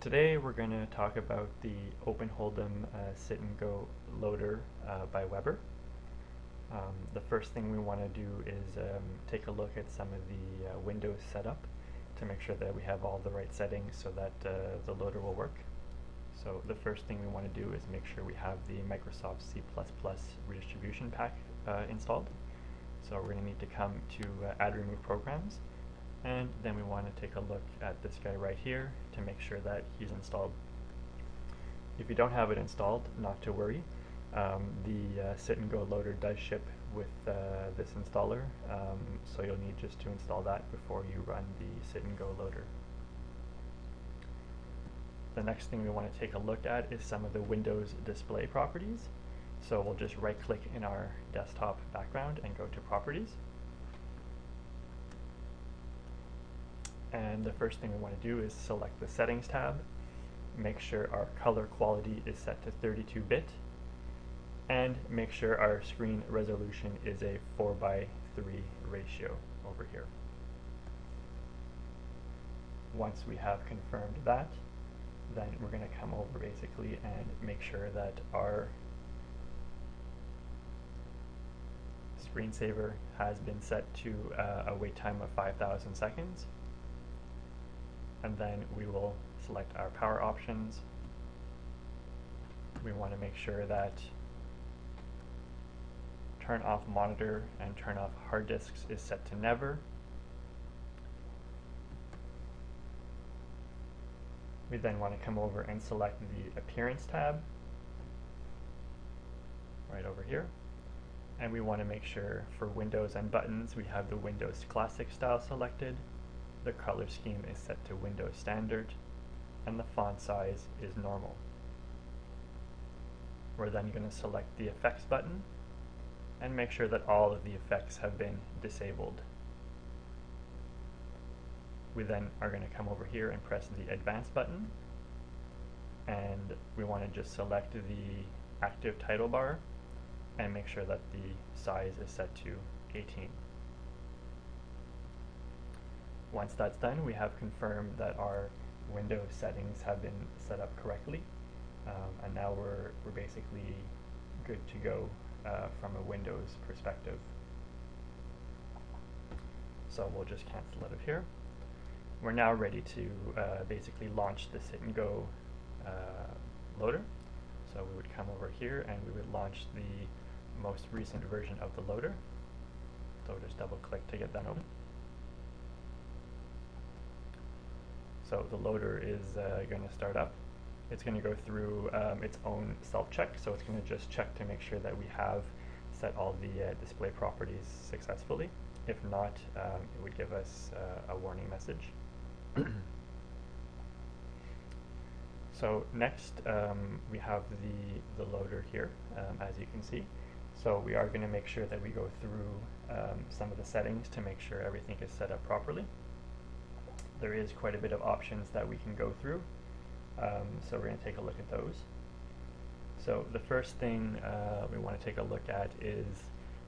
Today we're going to talk about the OpenHold'em Sit and Go loader by Weber. The first thing we want to do is take a look at some of the Windows setup to make sure that we have all the right settings so that the loader will work. So the first thing we want to do is make sure we have the Microsoft C++ redistribution pack installed. So we're going to need to come to Add Remove Programs, and then we want to take a look at this guy right here to make sure that he's installed. If you don't have it installed, not to worry. The Sit and Go loader does ship with this installer, so you'll need just to install that before you run the Sit and Go loader. The next thing we want to take a look at is some of the Windows display properties. So we'll just right click in our desktop background and go to Properties. And the first thing we want to do is select the Settings tab, make sure our color quality is set to 32-bit, and make sure our screen resolution is a 4:3 ratio over here. Once we have confirmed that, then we're going to come over basically and make sure that our screensaver has been set to a wait time of 5,000 seconds. And then we will select our power options. We want to make sure that turn off monitor and turn off hard disks is set to never. We then want to come over and select the Appearance tab right over here. And we want to make sure for windows and buttons we have the Windows Classic style selected. The color scheme is set to Windows Standard, and the font size is normal. We're then going to select the Effects button and make sure that all of the effects have been disabled. We then are going to come over here and press the Advanced button, and we want to just select the active title bar and make sure that the size is set to 18. Once that's done, we have confirmed that our Windows settings have been set up correctly, and now we're basically good to go from a Windows perspective. So we'll just cancel out of here. We're now ready to basically launch the Sit and Go loader. So we would come over here and we would launch the most recent version of the loader. So just double click to get that open. So the loader is going to start up. It's going to go through its own self-check, so it's going to just check to make sure that we have set all the display properties successfully. If not, it would give us a warning message. So next we have the loader here, as you can see. So we are going to make sure that we go through some of the settings to make sure everything is set up properly. There is quite a bit of options that we can go through, so we're going to take a look at those. So the first thing we want to take a look at is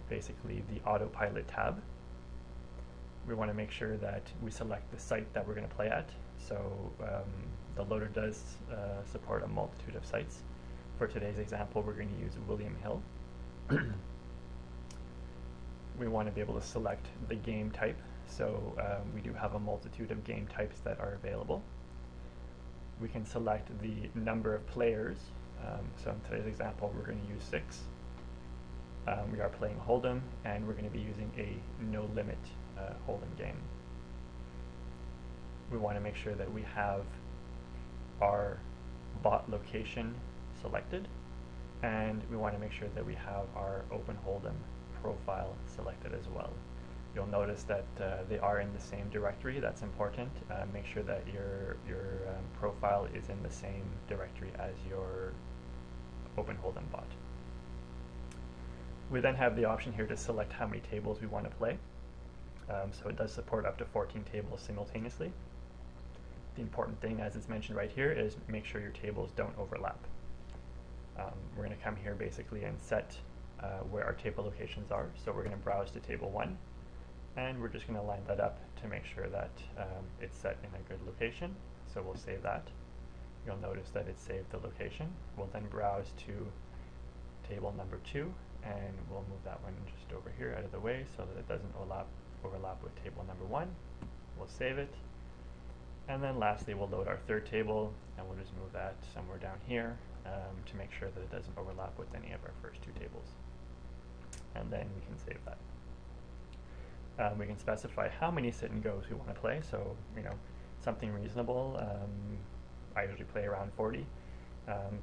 basically the Autopilot tab. We want to make sure that we select the site that we're going to play at. So the loader does support a multitude of sites. For today's example, we're going to use William Hill. We want to be able to select the game type. So we do have a multitude of game types that are available. We can select the number of players. So in today's example, we're going to use 6. We are playing Hold'em, and we're going to be using a no-limit Hold'em game. We want to make sure that we have our bot location selected, and we want to make sure that we have our OpenHold'em profile selected as well. You'll notice that they are in the same directory. That's important. Make sure that your profile is in the same directory as your OpenHold'em bot. We then have the option here to select how many tables we want to play. So it does support up to 14 tables simultaneously. The important thing, as it's mentioned right here, is make sure your tables don't overlap. We're going to come here basically and set where our table locations are. So we're going to browse to table 1, and we're just going to line that up to make sure that it's set in a good location. So we'll save that. you'll notice that it saved the location. We'll then browse to table number 2, and we'll move that one just over here out of the way so that it doesn't overlap with table number 1. We'll save it. And then lastly, we'll load our third table, and we'll just move that somewhere down here to make sure that it doesn't overlap with any of our first 2 tables. And then we can save that. We can specify how many sit and goes we want to play, so something reasonable. I usually play around 40,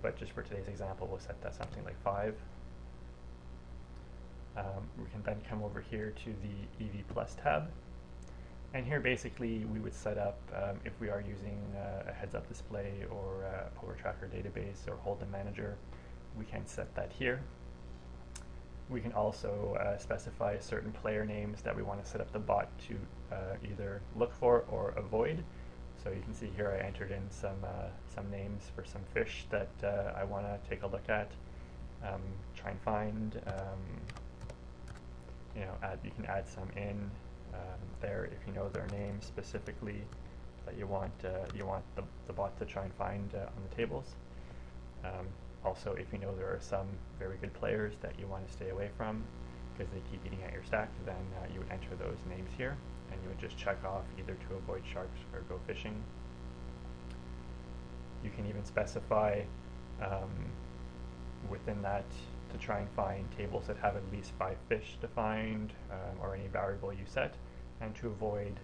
but just for today's example, we'll set that something like 5. We can then come over here to the EV Plus tab. And here basically we would set up, if we are using a heads-up display or a Poker Tracker database or Hold'em Manager, we can set that here. We can also specify certain player names that we want to set up the bot to either look for or avoid. So you can see here I entered in some names for some fish that I want to take a look at, try and find. You can add some in there if you know their name specifically that you want the bot to try and find on the tables. Also, if you know there are some very good players that you want to stay away from because they keep eating at your stack, then you would enter those names here, and you would just check off either to avoid sharks or go fishing. You can even specify within that to try and find tables that have at least 5 fish defined or any variable you set, and to avoid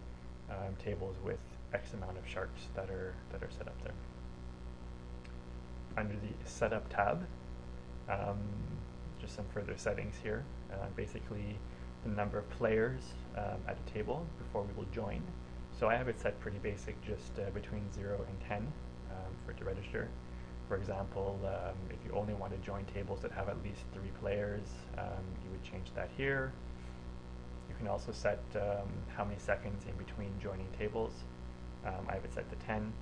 tables with X amount of sharks that are set up there. Under the Setup tab, just some further settings here. Basically, the number of players at a table before we will join. So I have it set pretty basic, just between 0 and 10 for it to register. For example, if you only want to join tables that have at least 3 players, you would change that here. You can also set how many seconds in between joining tables. I have it set to 10,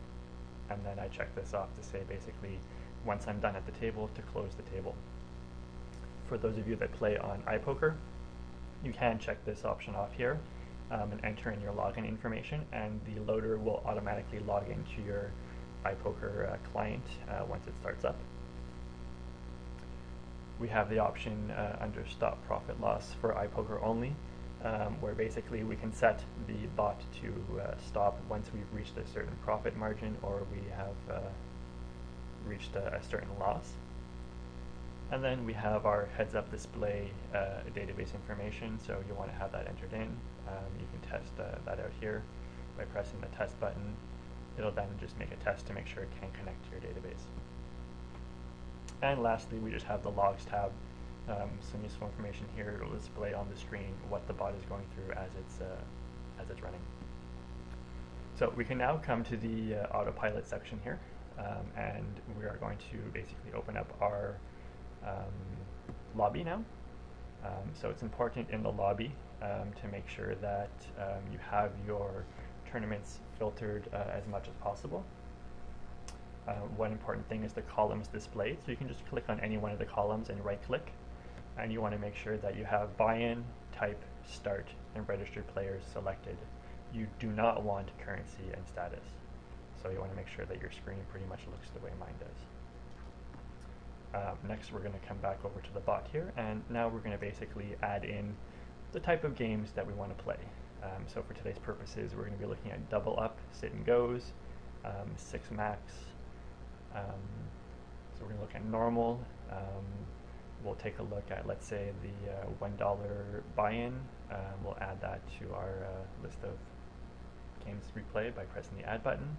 and then I check this off to say basically once I'm done at the table to close the table. For those of you that play on iPoker, you can check this option off here and enter in your login information, and the loader will automatically log into your iPoker client once it starts up. We have the option under Stop Profit Loss for iPoker only, where basically we can set the bot to stop once we've reached a certain profit margin or we have reached a certain loss. And then we have our heads-up display database information, so you want to have that entered in. You can test that out here by pressing the test button. It'll then just make a test to make sure it can connect to your database. And lastly, we just have the logs tab. Some useful information here. It'll display on the screen what the bot is going through as it's running. So we can now come to the autopilot section here, and we are going to basically open up our lobby now. So it's important in the lobby to make sure that you have your tournaments filtered as much as possible. One important thing is the columns displayed, so you can just click on any one of the columns and right click, and you want to make sure that you have buy-in, type, start, and registered players selected. You do not want currency and status, so you want to make sure that your screen pretty much looks the way mine does. Next, we're going to come back over to the bot here, and now we're going to basically add in the type of games that we want to play. So for today's purposes, we're going to be looking at double up, sit and goes, 6 max. So we're going to look at normal. We'll take a look at, let's say, the $1 buy-in. We'll add that to our list of games we play by pressing the add button.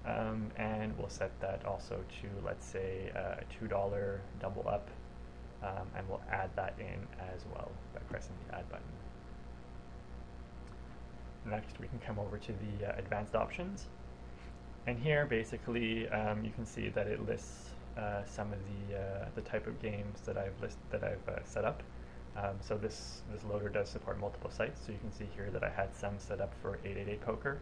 And we'll set that also to, let's say, a $2 double up, and we'll add that in as well by pressing the add button. Next, we can come over to the advanced options, and here basically you can see that it lists some of the type of games that I've set up. So this loader does support multiple sites, so you can see here that I had some set up for 888 Poker,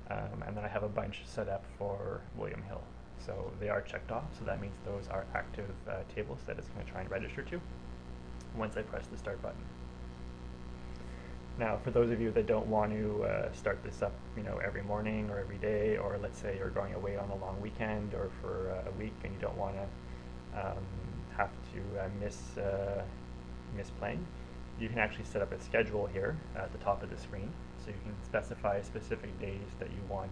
and then I have a bunch set up for William Hill. So they are checked off, so that means those are active tables that it's going to try and register to once I press the start button. Now, for those of you that don't want to start this up, every morning or every day, or let's say you're going away on a long weekend or for a week and you don't want to have to miss playing, you can actually set up a schedule here at the top of the screen. So you can specify specific days that you want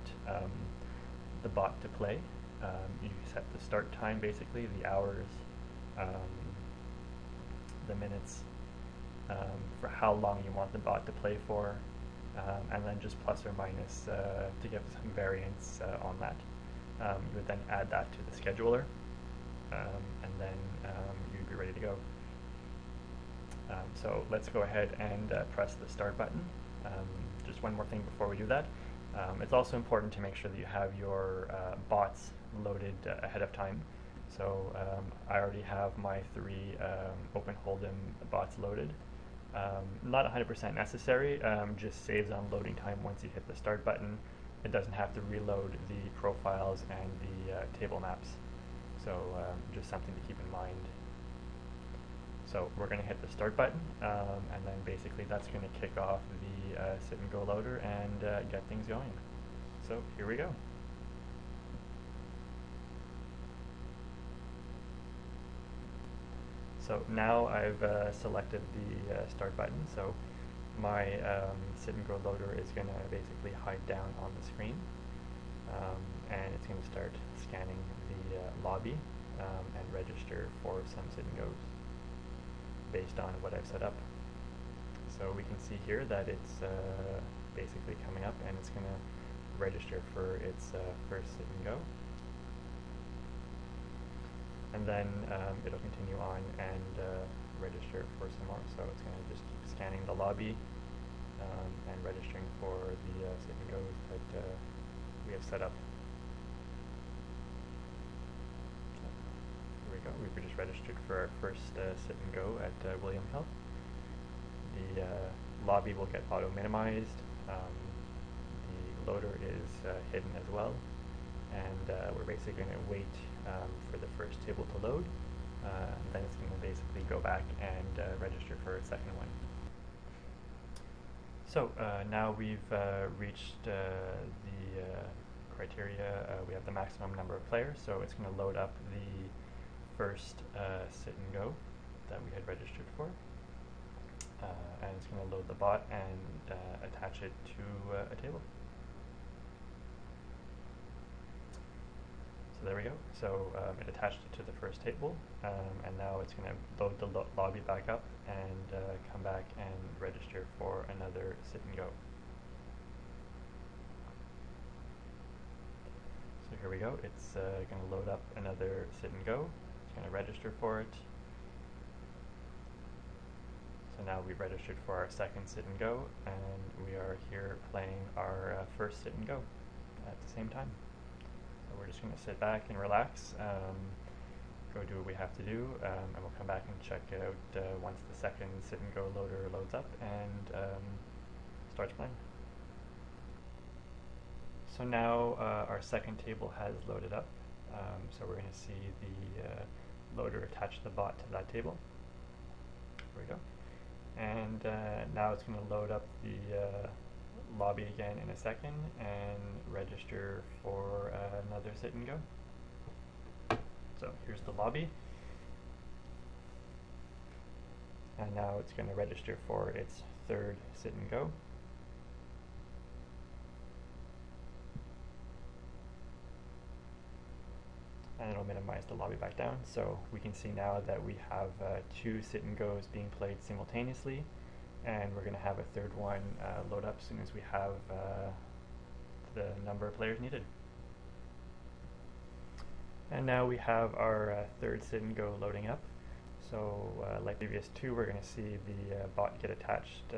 the bot to play. You set the start time, basically, the hours, the minutes, for how long you want the bot to play for, and then just plus or minus to give some variance on that. You would then add that to the scheduler, and then you'd be ready to go. So let's go ahead and press the start button. Just one more thing before we do that. It's also important to make sure that you have your bots loaded ahead of time. So I already have my 3 Open Hold'em bots loaded. Not 100% necessary, just saves on loading time once you hit the start button. It doesn't have to reload the profiles and the table maps. So just something to keep in mind. So we're going to hit the start button, and then basically that's going to kick off the sit and go loader and get things going. So here we go. So now I've selected the start button, so my sit and go loader is going to basically hide down on the screen, and it's going to start scanning the lobby and register for some sit and goes based on what I've set up. So we can see here that it's basically coming up and it's going to register for its first sit and go. And then it'll continue on and register for some more. So it's going to just keep scanning the lobby and registering for the sit and goes that we have set up. Here we go. We've just registered for our first sit and go at William Hill. The lobby will get auto minimized. The loader is hidden as well. And we're basically going to wait for the first table to load. Then it's going to basically go back and register for a second one. So now we've reached the criteria. We have the maximum number of players, so it's going to load up the first sit and go that we had registered for. And it's going to load the bot and attach it to a table. So there we go. So it attached it to the first table, and now it's going to load the lobby back up and come back and register for another sit and go. So here we go. It's going to load up another sit and go. It's going to register for it. So now we've registered for our second sit and go, and we are here playing our first sit and go at the same time. So we're just going to sit back and relax, go do what we have to do, and we'll come back and check it out once the second sit and go loader loads up and starts playing. So now our second table has loaded up, so we're going to see the loader attach the bot to that table. There we go. And now it's going to load up the lobby again in a second and register for another sit and go. So here's the lobby. And now it's going to register for its third sit and go. And it'll minimize the lobby back down. So we can see now that we have 2 sit and goes being played simultaneously, and we're going to have a third one load up as soon as we have the number of players needed. And now we have our third sit and go loading up. So like previous 2, we're going to see the bot get attached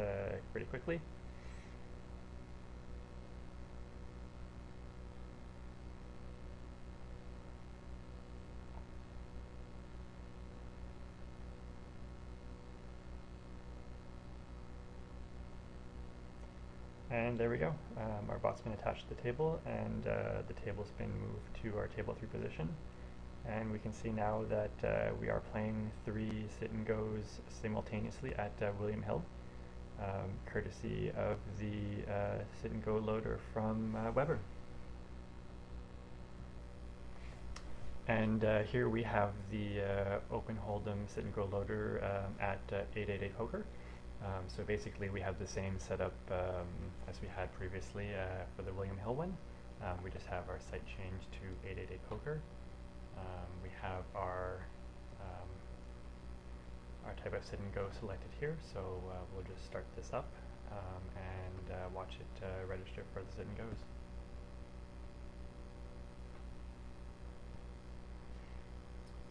pretty quickly. And there we go. Our bot's been attached to the table, and the table's been moved to our table 3 position. And we can see now that we are playing 3 sit and goes simultaneously at William Hill. courtesy of the Sit and Go loader from Weber. And here we have the Open Hold'em Sit and Go loader at 888 Poker. So basically we have the same setup as we had previously for the William Hill one. We just have our site changed to 888 Poker. We have our type of sit and go selected here, so we'll just start this up and watch it register for the sit and goes.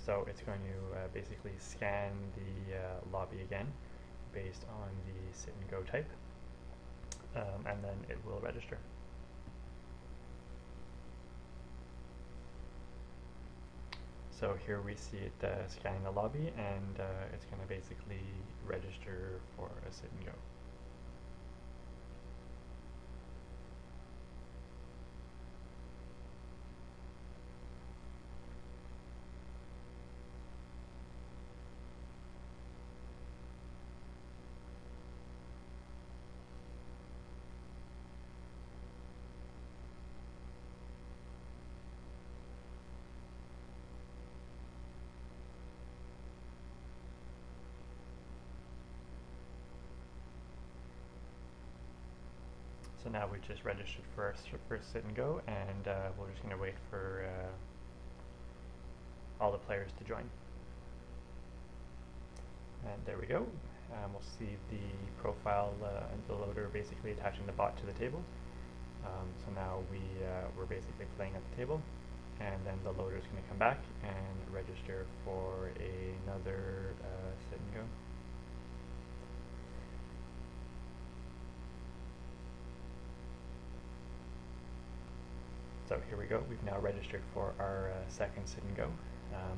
So it's going to basically scan the lobby again based on the sit and go type, and then it will register. So here we see it scanning the lobby, and it's going to basically register for a sit and go. So now we just registered for our first sit and go, and we're just going to wait for all the players to join. And there we go. We'll see the profile and the loader basically attaching the bot to the table. So now we're basically playing at the table, and then the loader is going to come back and register for another sit and go. So here we go, we've now registered for our second sit and go.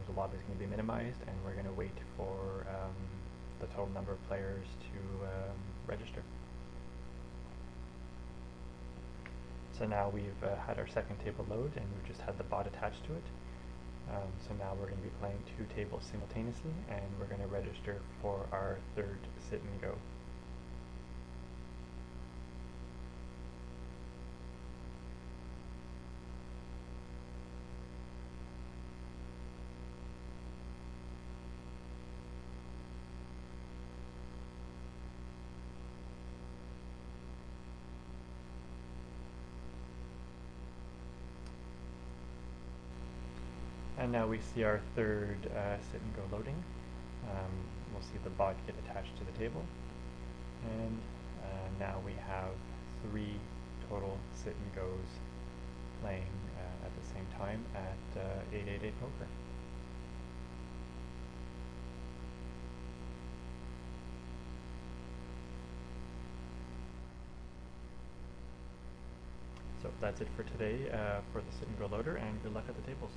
The lobby is going to be minimized, and we're going to wait for the total number of players to register. So now we've had our second table load, and we've just had the bot attached to it. So now we're going to be playing two tables simultaneously, and we're going to register for our third sit and go. And now we see our third sit and go loading. We'll see the bot get attached to the table. And now we have 3 total sit and goes playing at the same time at 888 Poker. So that's it for today for the sit and go loader, and good luck at the tables.